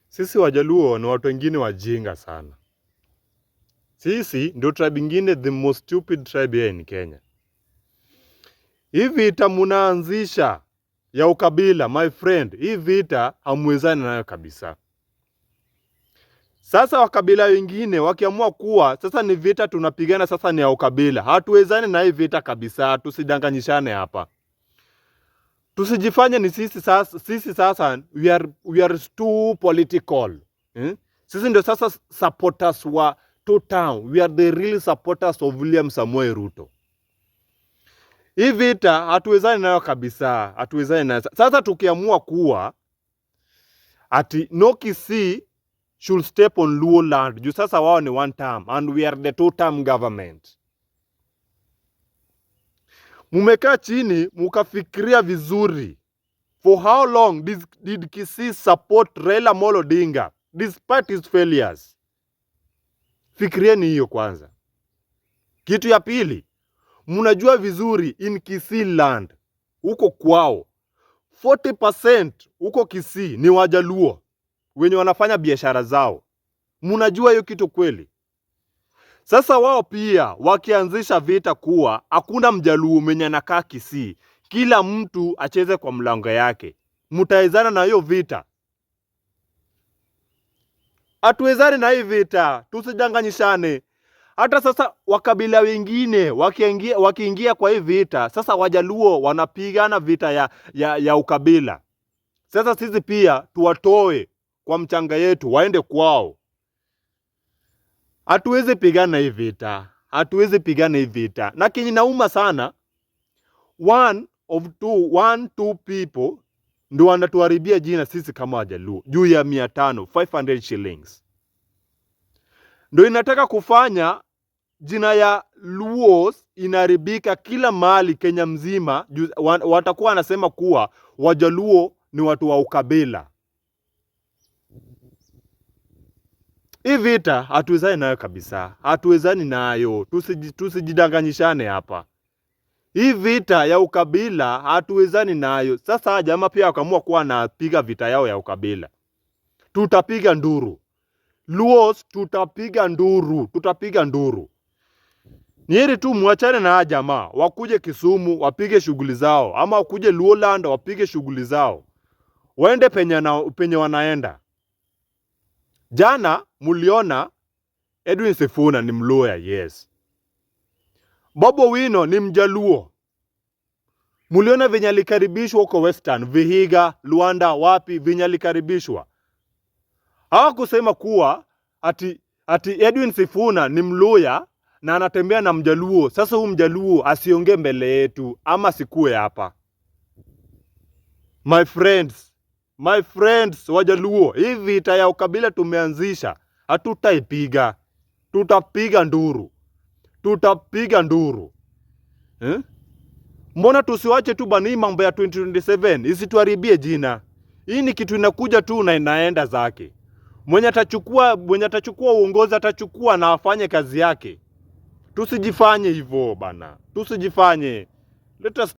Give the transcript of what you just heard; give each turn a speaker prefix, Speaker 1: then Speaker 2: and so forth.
Speaker 1: Sisi Wajaluo ni watu wengine wajinga sana. Sisi ndio tribe ingine, the most stupid tribe here in Kenya. Hii vita munaanzisha ya ukabila, my friend, hii vita hamwezani nayo kabisa. Sasa wakabila wengine wakiamua kuwa sasa ni vita tunapigana sasa ni ya ukabila, hatuwezani na hii vita kabisa. Tusidanganyishane hapa. Tusijifanye ni sisi sasa we are too political. Sisi ndio sasa supporters wa Town. We are the real supporters of William Samoei Ruto. Hii vita hatuwezani nayo kabisa, hatuwezani nayo. Sasa tukiamua kuwa ati no Kisii should step on Luo land, juu sasa wao ni one term and we are the two term government. Mumekaa chini mukafikiria vizuri. For how long did Kisii support Raila Amolo Odinga despite his failures? Fikirieni hiyo kwanza. Kitu ya pili, munajua vizuri in Kisii land, huko kwao 40% huko Kisii ni Wajaluo wenye wanafanya biashara zao. Munajua hiyo kitu kweli? Sasa wao pia wakianzisha vita kuwa hakuna Mjaluo mwenye anakaa Kisii, kila mtu acheze kwa mlango yake, mutaezana na hiyo vita? Hatuwezani na hii vita, tusidanganyishane. Hata sasa wakabila wengine wakiingia kwa hii vita, sasa Wajaluo wanapigana vita ya ukabila. Sasa sisi pia tuwatoe kwa mchanga yetu waende kwao. Hatuwezi pigana hii vita. Hatuwezi pigana hii vita. Na kinyi nauma sana, one, two people ndio wanatuharibia jina sisi kama Wajaluo. Juu ya 500 shillings. Ndio inataka kufanya jina ya Luos inaribika kila mahali Kenya mzima. Watakuwa wanasema kuwa Wajaluo ni watu wa ukabila. Hii vita hatuwezani nayo kabisa. Hatuwezani nayo. Tusijidanganyishane hapa. Hii vita ya ukabila hatuwezani nayo. Sasa jamaa pia wakaamua kuwa napiga vita yao ya ukabila. Tutapiga nduru. Luos tutapiga nduru. Tutapiga nduru. Ni heri tu muachane na jamaa wakuje Kisumu wapige shughuli zao, ama wakuje Luoland wapige shughuli zao. Waende penye wanaenda. Jana muliona Edwin Sifuna ni Mluya, yes. Bobi Wine ni Mjaluo. Muliona venye alikaribishwa huko Western, Vihiga, Luanda, wapi venye alikaribishwa. Hawakusema kuwa ati Edwin Sifuna ni Mluya na anatembea na Mjaluo. Sasa huyu Mjaluo asiongee mbele yetu ama sikue hapa. My friends Wajaluo, hii vita ya ukabila tumeanzisha, hatutaipiga. Tutapiga nduru. Tutapiga nduru. Mbona tusiwache tu bani mambo ya 2027 isituharibie jina? Hii ni kitu inakuja tu na inaenda zake. Mwenye atachukua uongozi atachukua na afanye kazi yake. Tusijifanye hivyo bana. Tusijifanye. Let us